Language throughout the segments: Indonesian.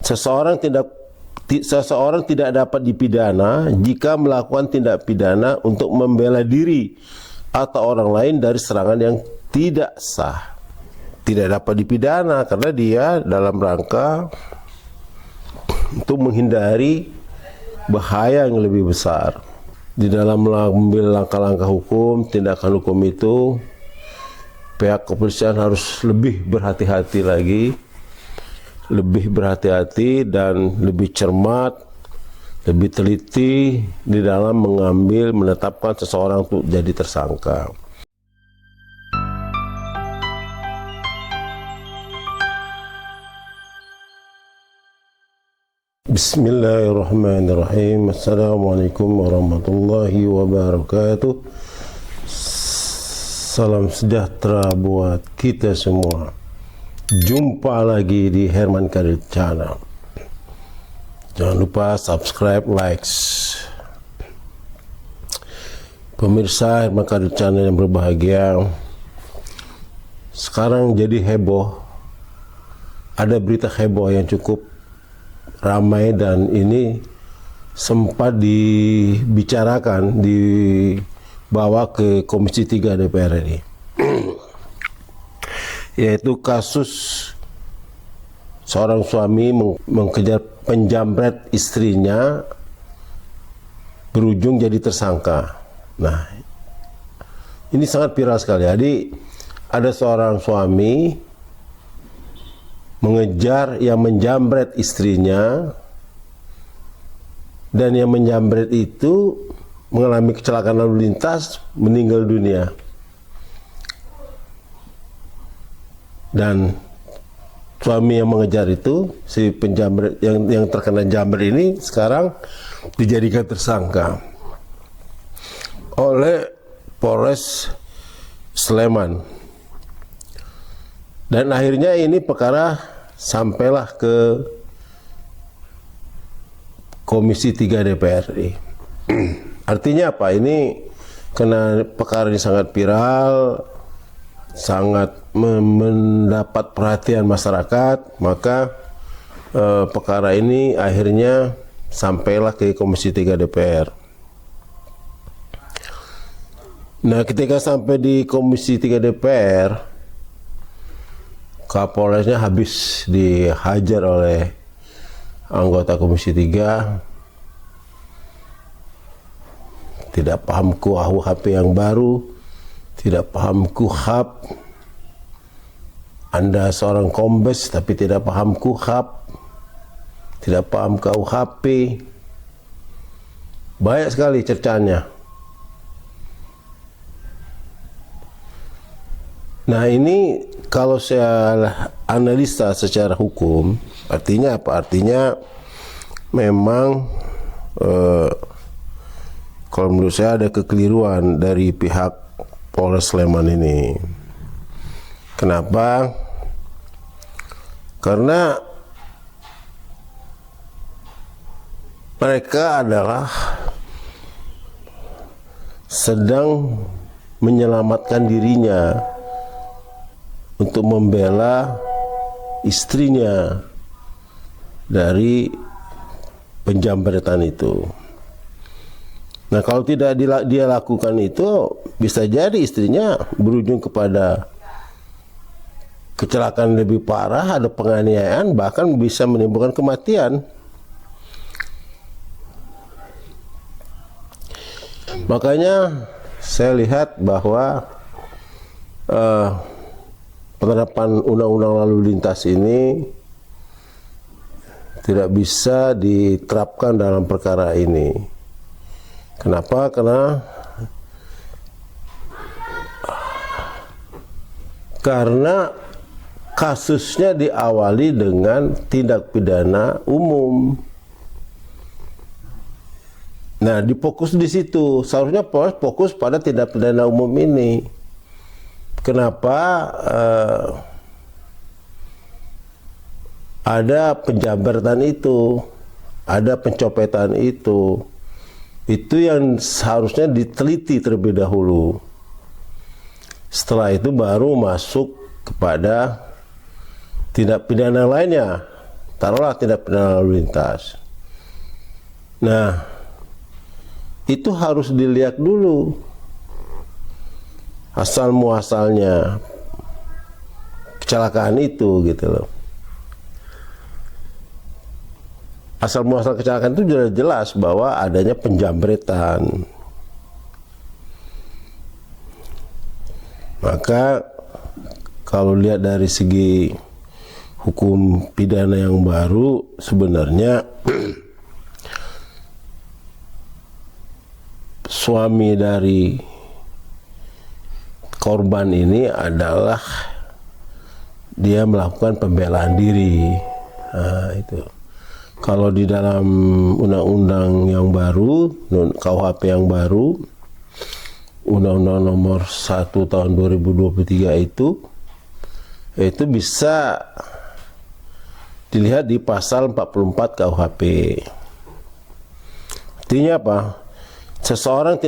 Seseorang tidak dapat dipidana jika melakukan tindak pidana untuk membela diri atau orang lain dari serangan yang tidak sah. Tidak dapat dipidana karena dia dalam rangka untuk menghindari bahaya yang lebih besar. Di dalam mengambil langkah-langkah hukum, tindakan hukum itu, pihak kepolisian harus lebih berhati-hati lagi, lebih berhati-hati dan lebih cermat, lebih teliti di dalam menetapkan seseorang untuk jadi tersangka. Bismillahirrahmanirrahim. Assalamualaikum warahmatullahi wabarakatuh. Salam sejahtera buat kita semua. Jumpa lagi di Herman Kadir Channel. Jangan lupa subscribe, likes. Pemirsa Herman Kadir Channel yang berbahagia, sekarang jadi heboh. Ada berita heboh yang cukup ramai dan ini sempat dibicarakan, dibawa ke Komisi 3 DPR RI. Yaitu kasus seorang suami mengejar penjamret istrinya berujung jadi tersangka. Nah, ini sangat viral sekali. Jadi ada seorang suami mengejar yang menjamret istrinya, dan yang menjamret itu mengalami kecelakaan lalu lintas, meninggal dunia. Dan suami yang mengejar itu, si penjamret yang terkena jamret ini sekarang dijadikan tersangka oleh Polres Sleman. Dan akhirnya ini perkara sampailah ke Komisi 3 DPR RI. Artinya apa? Ini karena perkara ini sangat viral, sangat mendapat perhatian masyarakat, maka perkara ini akhirnya sampailah ke Komisi 3 DPR. Nah, ketika sampai di Komisi 3 DPR, Kapolresnya habis dihajar oleh anggota Komisi 3. Tidak paham KUHP yang baru, tidak paham KUHP. Anda seorang kombes tapi tidak paham KUHP, tidak paham KUHP. Banyak sekali cercanya. Nah, ini kalau saya analisa secara hukum, artinya apa? Artinya memang kalau menurut saya ada kekeliruan dari pihak Polres Sleman ini. Kenapa? Karena mereka adalah sedang menyelamatkan dirinya untuk membela istrinya dari penjamretan itu. Nah, kalau tidak dia lakukan itu, bisa jadi istrinya berujung kepada kecelakaan lebih parah, ada penganiayaan, bahkan bisa menimbulkan kematian. Makanya saya lihat bahwa penerapan undang-undang lalu lintas ini tidak bisa diterapkan dalam perkara ini. Kenapa? Karena kasusnya diawali dengan tindak pidana umum. Nah, difokus di situ. Seharusnya fokus pada tindak pidana umum ini. Kenapa ada penjamretan itu, ada pencopetan itu yang seharusnya diteliti terlebih dahulu. Setelah itu baru masuk kepada tindak pidana lainnya, taruhlah tindak pidana lalu lintas. Nah, itu harus dilihat dulu asal muasalnya kecelakaan itu gitu loh. Asal muasal kecelakaan itu sudah jelas bahwa adanya penjambretan. Maka kalau lihat dari segi hukum pidana yang baru, sebenarnya suami dari korban ini adalah dia melakukan pembelaan diri. Nah, itu. Kalau di dalam undang-undang yang baru, KUHP yang baru, Undang-Undang Nomor 1 Tahun 2023 itu bisa dilihat di pasal 44 KUHP. Artinya apa? Seseorang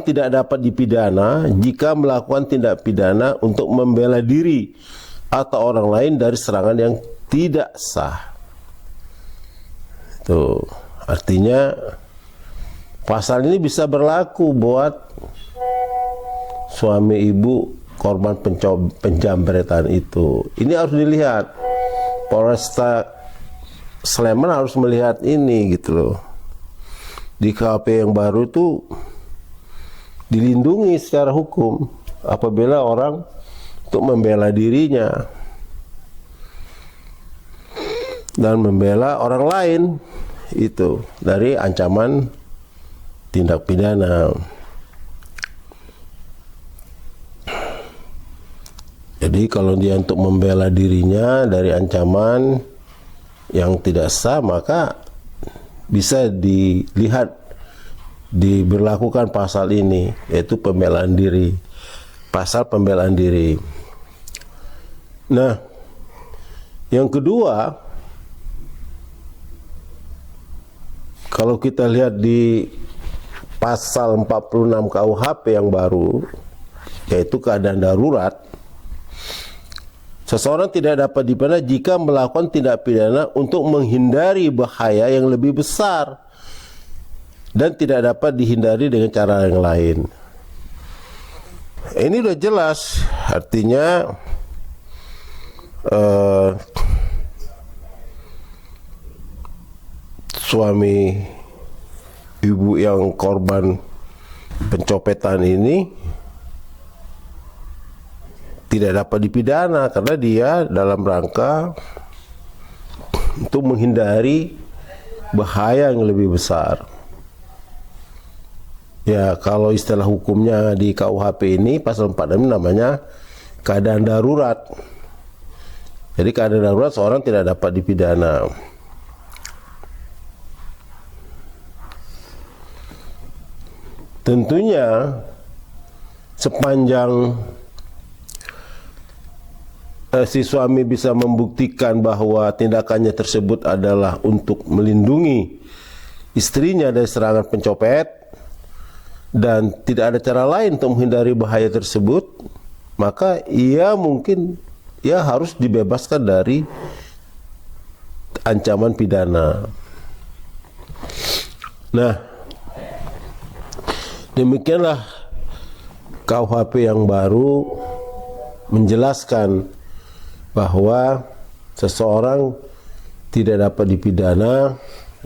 tidak dapat dipidana jika melakukan tindak pidana untuk membela diri atau orang lain dari serangan yang tidak sah. Tuh, artinya pasal ini bisa berlaku buat suami ibu korban penjambretan itu. Ini harus dilihat. Polresta Sleman harus melihat ini gitu loh. Di KUHP yang baru itu dilindungi secara hukum apabila orang untuk membela dirinya dan membela orang lain itu dari ancaman tindak pidana. Jadi kalau dia untuk membela dirinya dari ancaman yang tidak sah, maka bisa dilihat diberlakukan pasal ini, yaitu pembelaan diri, pasal pembelaan diri. Nah, yang kedua, kalau kita lihat di pasal 46 KUHP yang baru, yaitu keadaan darurat, seseorang tidak dapat dipidana jika melakukan tindak pidana untuk menghindari bahaya yang lebih besar dan tidak dapat dihindari dengan cara yang lain. Ini udah jelas, artinya suami ibu yang korban pencopetan ini tidak dapat dipidana karena dia dalam rangka untuk menghindari bahaya yang lebih besar. Ya, kalau istilah hukumnya di KUHP ini pasal 46 namanya keadaan darurat. Jadi keadaan darurat seorang tidak dapat dipidana. Tentunya sepanjang si suami bisa membuktikan bahwa tindakannya tersebut adalah untuk melindungi istrinya dari serangan pencopet dan tidak ada cara lain untuk menghindari bahaya tersebut, maka ia harus dibebaskan dari ancaman pidana. Nah, demikianlah KUHP yang baru menjelaskan bahwa seseorang tidak dapat dipidana,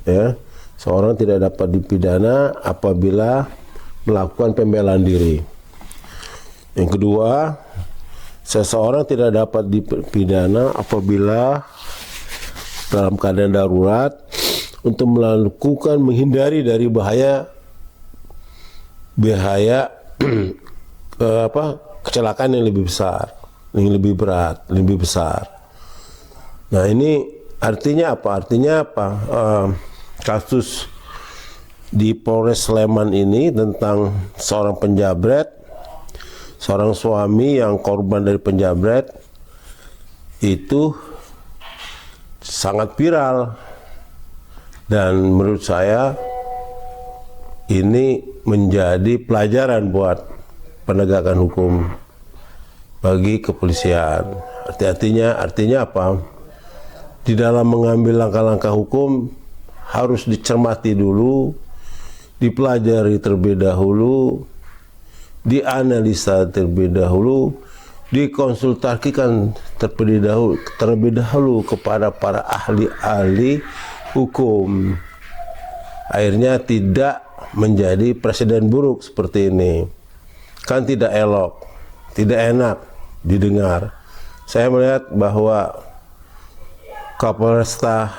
ya, seorang tidak dapat dipidana apabila melakukan pembelaan diri. Yang kedua, seseorang tidak dapat dipidana apabila dalam keadaan darurat untuk melakukan menghindari dari bahaya kecelakaan yang lebih besar, yang lebih berat, lebih besar. Nah, ini artinya apa? Kasus di Polres Sleman ini tentang seorang penjabret, seorang suami yang korban dari penjabret itu sangat viral, dan menurut saya ini menjadi pelajaran buat penegakan hukum bagi kepolisian. Artinya apa? di dalam mengambil langkah-langkah hukum harus dicermati dulu, dipelajari terlebih dahulu, dianalisa terlebih dahulu, dikonsultasikan terlebih dahulu kepada para ahli-ahli hukum. Akhirnya tidak menjadi presiden buruk seperti ini. Kan tidak elok, tidak enak didengar. Saya melihat bahwa Kapolresta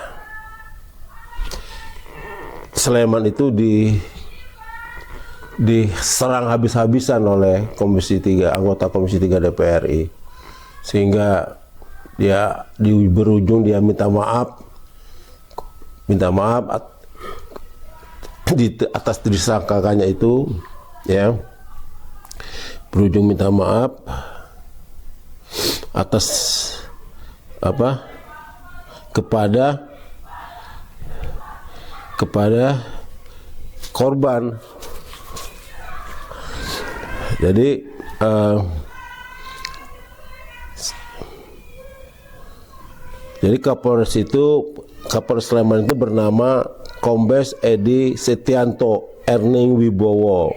Sleman itu diserang habis-habisan oleh anggota Komisi 3 DPR RI, sehingga dia berujung dia minta maaf di atas disangkakannya itu, ya, berujung minta maaf atas kepada korban. Jadi Kapolres Sleman itu bernama Kombes Edi Setianto Erning Wibowo.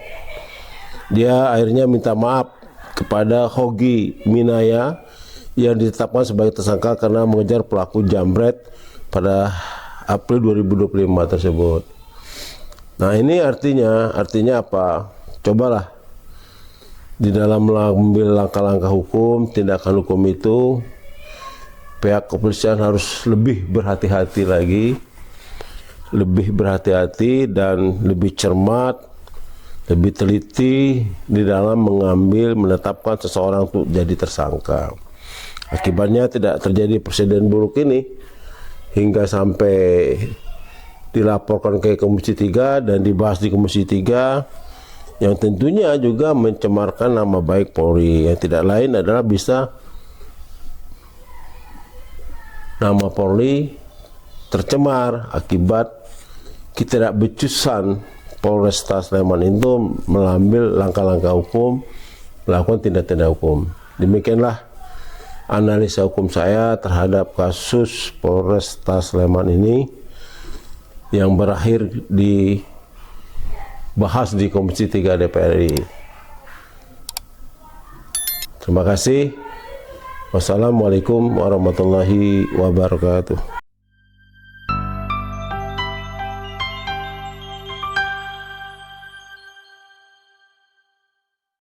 Dia akhirnya minta maaf kepada Hogi Minaya yang ditetapkan sebagai tersangka karena mengejar pelaku jambret pada April 2025 tersebut. Nah, ini artinya apa? Cobalah di dalam mengambil langkah-langkah hukum, tindakan hukum itu, pihak kepolisian harus lebih berhati-hati lagi, dan lebih cermat, lebih teliti di dalam menetapkan seseorang untuk jadi tersangka. Akibatnya tidak terjadi presiden buruk ini hingga sampai dilaporkan ke Komisi 3 dan dibahas di Komisi 3, yang tentunya juga mencemarkan nama baik Polri, yang tidak lain adalah bisa nama Polri tercemar akibat ketidakbecusan Polresta Sleman itu mengambil langkah-langkah hukum, melakukan tindak-tindak hukum. Demikianlah analisa hukum saya terhadap kasus Polresta Sleman ini yang berakhir dibahas di Komisi 3 DPR RI. Terima kasih. Wassalamualaikum warahmatullahi wabarakatuh.